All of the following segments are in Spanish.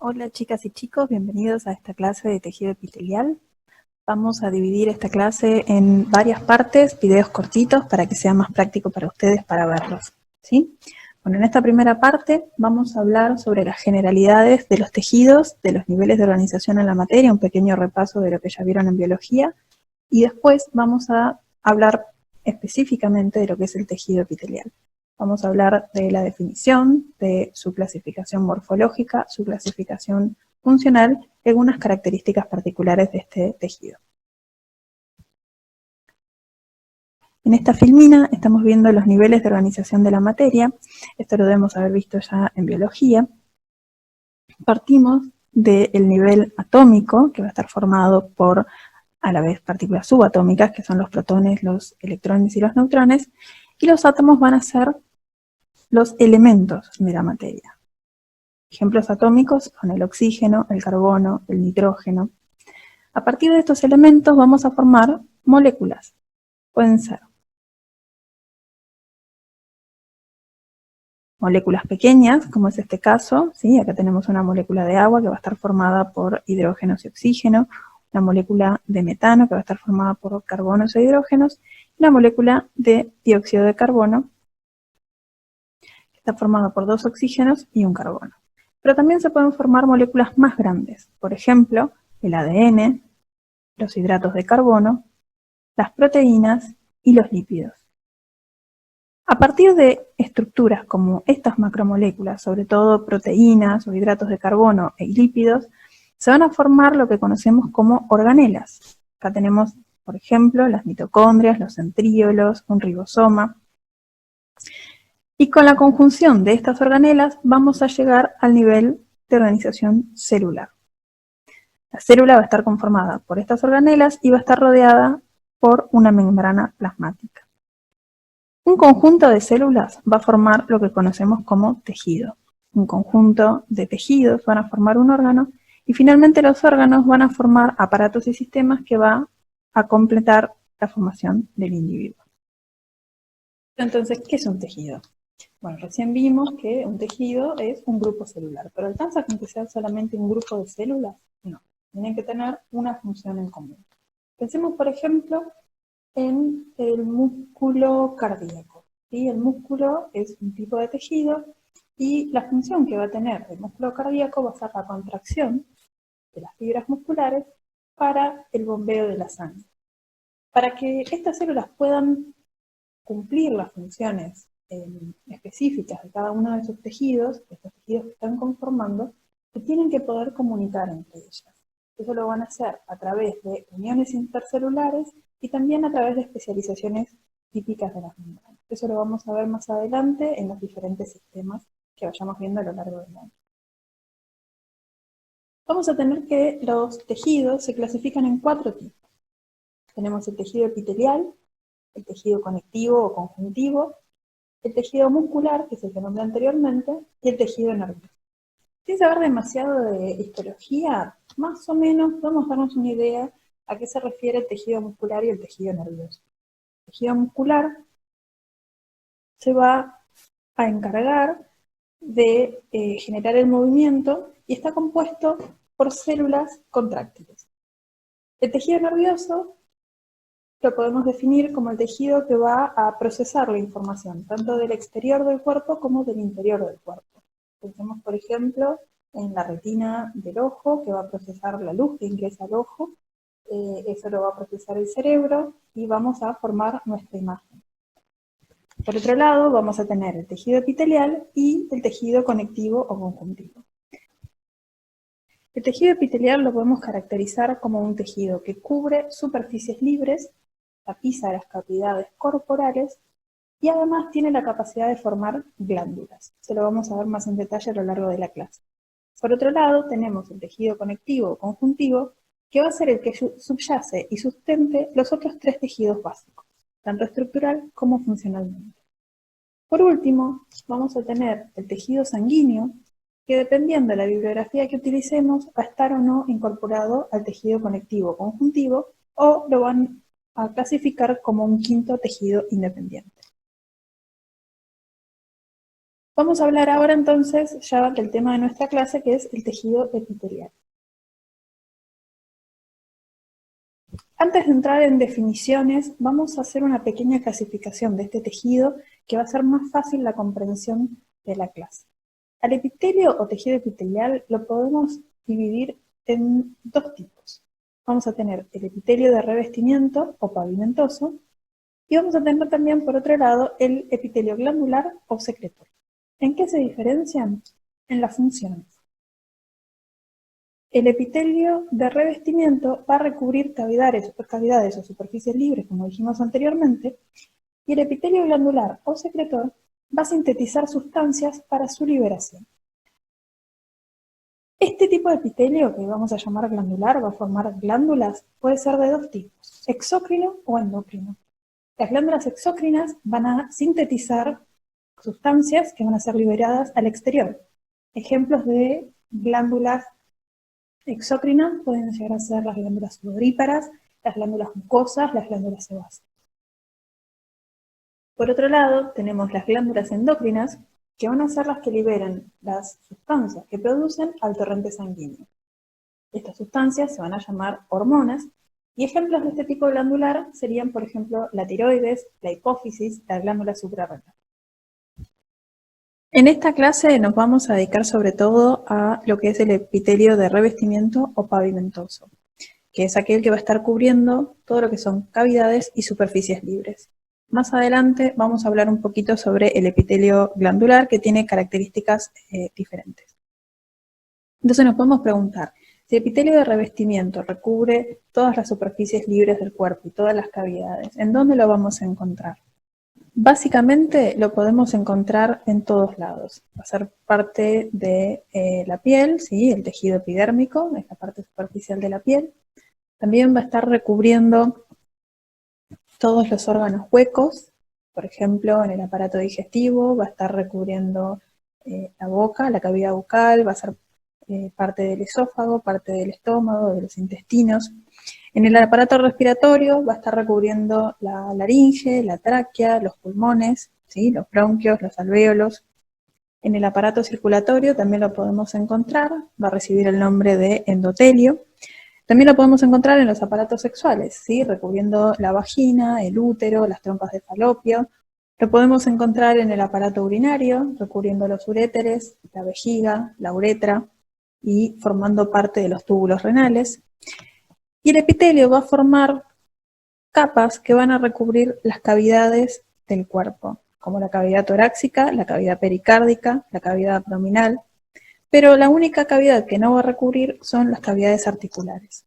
Hola chicas y chicos, bienvenidos a esta clase de tejido epitelial. Vamos a dividir esta clase en varias partes, videos cortitos para que sea más práctico para ustedes para verlos, ¿sí? Bueno, en esta primera parte vamos a hablar sobre las generalidades de los tejidos, de los niveles de organización en la materia, un pequeño repaso de lo que ya vieron en biología, y después vamos a hablar específicamente de lo que es el tejido epitelial. Vamos a hablar de la definición, de su clasificación morfológica, su clasificación funcional y algunas características particulares de este tejido. En esta filmina estamos viendo los niveles de organización de la materia. Esto lo debemos haber visto ya en biología. Partimos del nivel atómico, que va a estar formado por, a la vez, partículas subatómicas, que son los protones, los electrones y los neutrones, y los átomos van a ser los elementos de la materia. Ejemplos atómicos son el oxígeno, el carbono, el nitrógeno. A partir de estos elementos vamos a formar moléculas. Pueden ser moléculas pequeñas, como es este caso, ¿sí? Acá tenemos una molécula de agua que va a estar formada por hidrógenos y oxígeno, una molécula de metano que va a estar formada por carbonos e hidrógenos, y una molécula de dióxido de carbono que está formada por 2 oxígenos y un carbono. Pero también se pueden formar moléculas más grandes, por ejemplo, el ADN, los hidratos de carbono, las proteínas y los lípidos. A partir de estructuras como estas macromoléculas, sobre todo proteínas o hidratos de carbono y lípidos, se van a formar lo que conocemos como organelas. Acá tenemos, por ejemplo, las mitocondrias, los centríolos, un ribosoma. Y con la conjunción de estas organelas vamos a llegar al nivel de organización celular. La célula va a estar conformada por estas organelas y va a estar rodeada por una membrana plasmática. Un conjunto de células va a formar lo que conocemos como tejido. Un conjunto de tejidos van a formar un órgano y finalmente los órganos van a formar aparatos y sistemas que van a completar la formación del individuo. Entonces, ¿qué es un tejido? Bueno, recién vimos que un tejido es un grupo celular, pero ¿alcanza con que sea solamente un grupo de células? No, tienen que tener una función en común. Pensemos, por ejemplo, en el músculo cardíaco. ¿Sí? El músculo es un tipo de tejido y la función que va a tener el músculo cardíaco va a ser la contracción de las fibras musculares para el bombeo de la sangre. Para que estas células puedan cumplir las funciones específicas de cada uno de sus tejidos, estos tejidos que están conformando, se tienen que poder comunicar entre ellas. Eso lo van a hacer a través de uniones intercelulares y también a través de especializaciones típicas de las membranas. Eso lo vamos a ver más adelante en los diferentes sistemas que vayamos viendo a lo largo del año. Vamos a tener que los tejidos se clasifican en 4 tipos. Tenemos el tejido epitelial, el tejido conectivo o conjuntivo, el tejido muscular, que es el que nombré anteriormente, y el tejido nervioso. Sin saber demasiado de histología, más o menos vamos a darnos una idea a qué se refiere el tejido muscular y el tejido nervioso. El tejido muscular se va a encargar de generar el movimiento y está compuesto por células contráctiles. El tejido nervioso lo podemos definir como el tejido que va a procesar la información, tanto del exterior del cuerpo como del interior del cuerpo. Pensemos, por ejemplo, en la retina del ojo, que va a procesar la luz que ingresa al ojo, eso lo va a procesar el cerebro y vamos a formar nuestra imagen. Por otro lado, vamos a tener el tejido epitelial y el tejido conectivo o conjuntivo. El tejido epitelial lo podemos caracterizar como un tejido que cubre superficies libres, tapiza las cavidades corporales y además tiene la capacidad de formar glándulas. Se lo vamos a ver más en detalle a lo largo de la clase. Por otro lado, tenemos el tejido conectivo o conjuntivo, que va a ser el que subyace y sustente los otros 3 tejidos básicos, tanto estructural como funcionalmente. Por último, vamos a tener el tejido sanguíneo, que dependiendo de la bibliografía que utilicemos, va a estar o no incorporado al tejido conectivo o conjuntivo, o lo van a clasificar como un 5.º tejido independiente. Vamos a hablar ahora entonces ya del tema de nuestra clase, que es el tejido epitelial. Antes de entrar en definiciones, vamos a hacer una pequeña clasificación de este tejido que va a hacer más fácil la comprensión de la clase. Al epitelio o tejido epitelial lo podemos dividir en dos tipos. Vamos a tener el epitelio de revestimiento o pavimentoso y vamos a tener también, por otro lado, el epitelio glandular o secretor. ¿En qué se diferencian? En las funciones. El epitelio de revestimiento va a recubrir cavidades o superficies libres, como dijimos anteriormente, y el epitelio glandular o secretor va a sintetizar sustancias para su liberación. Este tipo de epitelio, que vamos a llamar glandular, va a formar glándulas, puede ser de dos tipos, exócrino o endocrino. Las glándulas exócrinas van a sintetizar sustancias que van a ser liberadas al exterior. Ejemplos de glándulas exócrinas pueden llegar a ser las glándulas sudoríparas, las glándulas mucosas, las glándulas sebáceas. Por otro lado, tenemos las glándulas endocrinas, que van a ser las que liberan las sustancias que producen al torrente sanguíneo. Estas sustancias se van a llamar hormonas, y ejemplos de este tipo glandular serían, por ejemplo, la tiroides, la hipófisis, la glándula suprarrenal. En esta clase nos vamos a dedicar sobre todo a lo que es el epitelio de revestimiento o pavimentoso, que es aquel que va a estar cubriendo todo lo que son cavidades y superficies libres. Más adelante vamos a hablar un poquito sobre el epitelio glandular, que tiene características diferentes. Entonces nos podemos preguntar, si el epitelio de revestimiento recubre todas las superficies libres del cuerpo y todas las cavidades, ¿en dónde lo vamos a encontrar? Básicamente lo podemos encontrar en todos lados. Va a ser parte de la piel, ¿sí? El tejido epidérmico, es la parte superficial de la piel. También va a estar recubriendo todos los órganos huecos, por ejemplo, en el aparato digestivo, va a estar recubriendo la boca, la cavidad bucal, va a ser parte del esófago, parte del estómago, de los intestinos. En el aparato respiratorio va a estar recubriendo la laringe, la tráquea, los pulmones, ¿sí? Los bronquios, los alvéolos. En el aparato circulatorio también lo podemos encontrar, va a recibir el nombre de endotelio. También lo podemos encontrar en los aparatos sexuales, ¿sí? Recubriendo la vagina, el útero, las trompas de falopio. Lo podemos encontrar en el aparato urinario, recubriendo los uréteres, la vejiga, la uretra y formando parte de los túbulos renales. Y el epitelio va a formar capas que van a recubrir las cavidades del cuerpo, como la cavidad torácica, la cavidad pericárdica, la cavidad abdominal, pero la única cavidad que no va a recubrir son las cavidades articulares.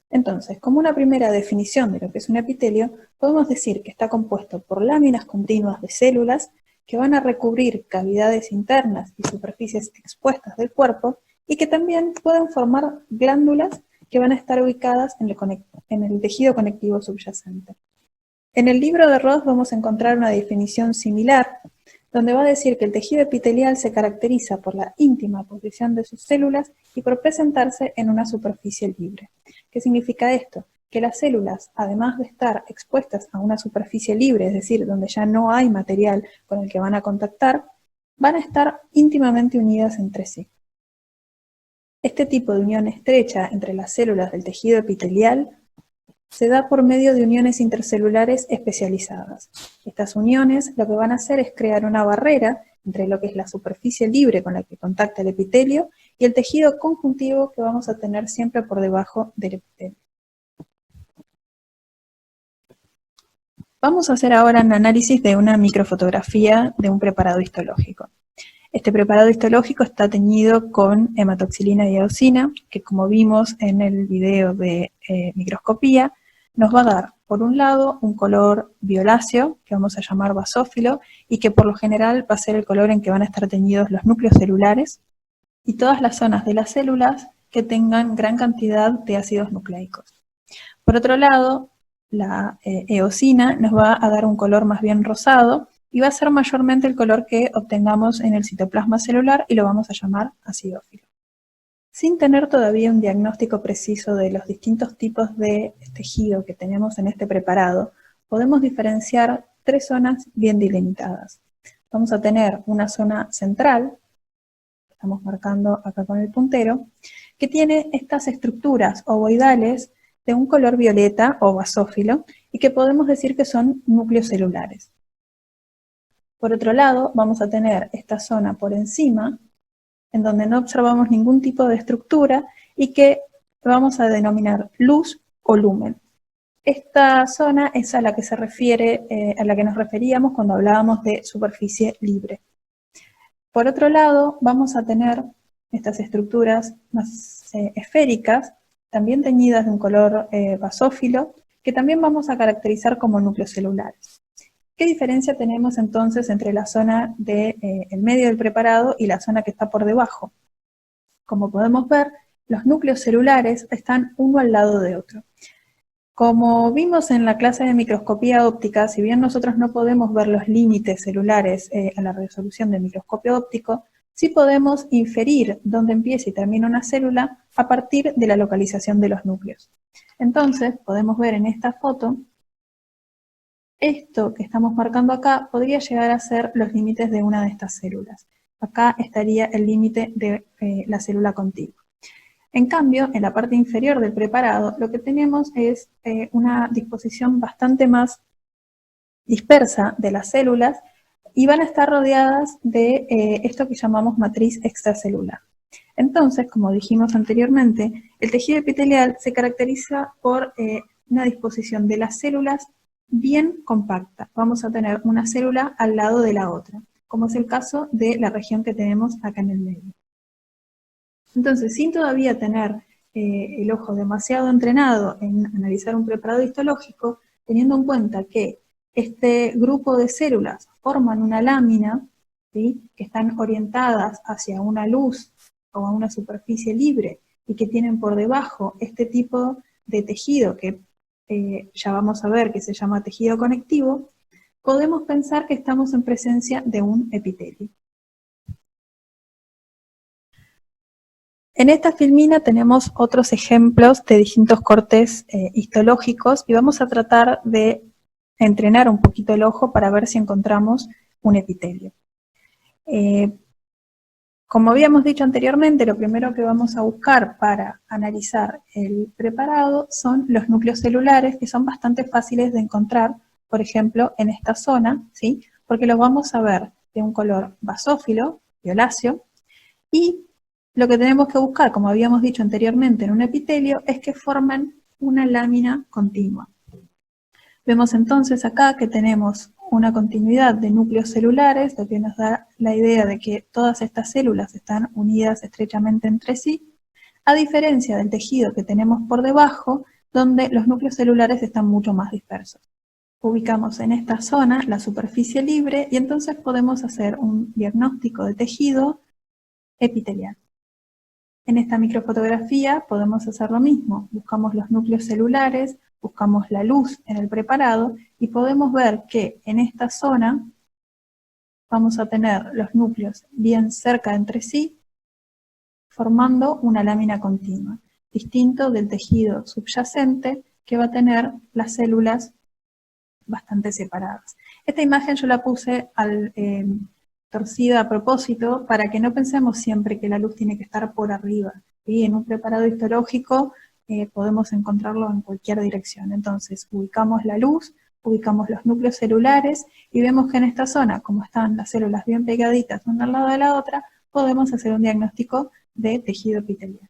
Entonces, como una primera definición de lo que es un epitelio, podemos decir que está compuesto por láminas continuas de células que van a recubrir cavidades internas y superficies expuestas del cuerpo y que también pueden formar glándulas que van a estar ubicadas en el tejido conectivo subyacente. En el libro de Ross vamos a encontrar una definición similar, donde va a decir que el tejido epitelial se caracteriza por la íntima posición de sus células y por presentarse en una superficie libre. ¿Qué significa esto? Que las células, además de estar expuestas a una superficie libre, es decir, donde ya no hay material con el que van a contactar, van a estar íntimamente unidas entre sí. Este tipo de unión estrecha entre las células del tejido epitelial se da por medio de uniones intercelulares especializadas. Estas uniones lo que van a hacer es crear una barrera entre lo que es la superficie libre con la que contacta el epitelio y el tejido conjuntivo que vamos a tener siempre por debajo del epitelio. Vamos a hacer ahora un análisis de una microfotografía de un preparado histológico. Este preparado histológico está teñido con hematoxilina y eosina, que como vimos en el video de microscopía, nos va a dar, por un lado, un color violáceo, que vamos a llamar basófilo, y que por lo general va a ser el color en que van a estar teñidos los núcleos celulares, y todas las zonas de las células que tengan gran cantidad de ácidos nucleicos. Por otro lado, la eosina nos va a dar un color más bien rosado, y va a ser mayormente el color que obtengamos en el citoplasma celular y lo vamos a llamar acidófilo. Sin tener todavía un diagnóstico preciso de los distintos tipos de tejido que tenemos en este preparado, podemos diferenciar tres zonas bien delimitadas. vamos a tener una zona central, estamos marcando acá con el puntero, que tiene estas estructuras ovoidales de un color violeta o basófilo y que podemos decir que son núcleos celulares. Por otro lado, vamos a tener esta zona por encima, en donde no observamos ningún tipo de estructura y que vamos a denominar luz o lumen. Esta zona es a la que se refiere, a la que nos referíamos cuando hablábamos de superficie libre. Por otro lado, vamos a tener estas estructuras más esféricas, también teñidas de un color basófilo, que también vamos a caracterizar como núcleos celulares. ¿Qué diferencia tenemos entonces entre la zona del medio del preparado y la zona que está por debajo? Como podemos ver, los núcleos celulares están uno al lado de otro. Como vimos en la clase de microscopía óptica, si bien nosotros no podemos ver los límites celulares a la resolución del microscopio óptico, sí podemos inferir dónde empieza y termina una célula a partir de la localización de los núcleos. Entonces, podemos ver en esta foto, esto que estamos marcando acá podría llegar a ser los límites de una de estas células. Acá estaría el límite de la célula contigua. En cambio, en la parte inferior del preparado, lo que tenemos es una disposición bastante más dispersa de las células y van a estar rodeadas de esto que llamamos matriz extracelular. Entonces, como dijimos anteriormente, el tejido epitelial se caracteriza por una disposición de las células bien compacta. Vamos a tener una célula al lado de la otra, como es el caso de la región que tenemos acá en el medio. Entonces, sin todavía tener el ojo demasiado entrenado en analizar un preparado histológico, teniendo en cuenta que este grupo de células forman una lámina, ¿sí?, que están orientadas hacia una luz o a una superficie libre y que tienen por debajo este tipo de tejido que ya vamos a ver que se llama tejido conectivo, podemos pensar que estamos en presencia de un epitelio. En esta filmina tenemos otros ejemplos de distintos cortes histológicos y vamos a tratar de entrenar un poquito el ojo para ver si encontramos un epitelio. Como habíamos dicho anteriormente, lo primero que vamos a buscar para analizar el preparado son los núcleos celulares, que son bastante fáciles de encontrar, por ejemplo, en esta zona, ¿sí?, porque los vamos a ver de un color basófilo, violáceo, y lo que tenemos que buscar, como habíamos dicho anteriormente en un epitelio, es que formen una lámina continua. Vemos entonces acá que tenemos una continuidad de núcleos celulares, lo que nos da la idea de que todas estas células están unidas estrechamente entre sí, a diferencia del tejido que tenemos por debajo, donde los núcleos celulares están mucho más dispersos. Ubicamos en esta zona la superficie libre y entonces podemos hacer un diagnóstico de tejido epitelial. En esta microfotografía podemos hacer lo mismo, buscamos los núcleos celulares, buscamos la luz en el preparado y podemos ver que en esta zona vamos a tener los núcleos bien cerca entre sí, formando una lámina continua, distinto del tejido subyacente que va a tener las células bastante separadas. Esta imagen yo la puse torcida a propósito para que no pensemos siempre que la luz tiene que estar por arriba, ¿sí? En un preparado histológico podemos encontrarlo en cualquier dirección. Entonces ubicamos la luz, ubicamos los núcleos celulares y vemos que en esta zona, como están las células bien pegaditas una al lado de la otra, podemos hacer un diagnóstico de tejido epitelial.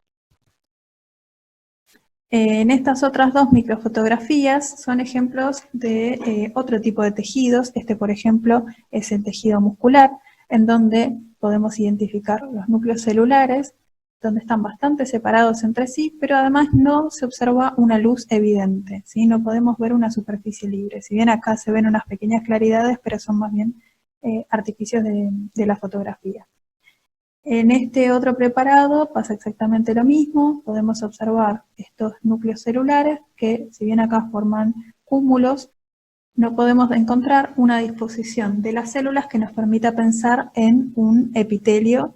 En estas otras dos microfotografías son ejemplos de otro tipo de tejidos. Este, por ejemplo, es el tejido muscular, en donde podemos identificar los núcleos celulares, donde están bastante separados entre sí, pero además no se observa una luz evidente, ¿sí? No podemos ver una superficie libre. Si bien acá se ven unas pequeñas claridades, pero son más bien artificios de la fotografía. En este otro preparado pasa exactamente lo mismo, podemos observar estos núcleos celulares que, si bien acá forman cúmulos, no podemos encontrar una disposición de las células que nos permita pensar en un epitelio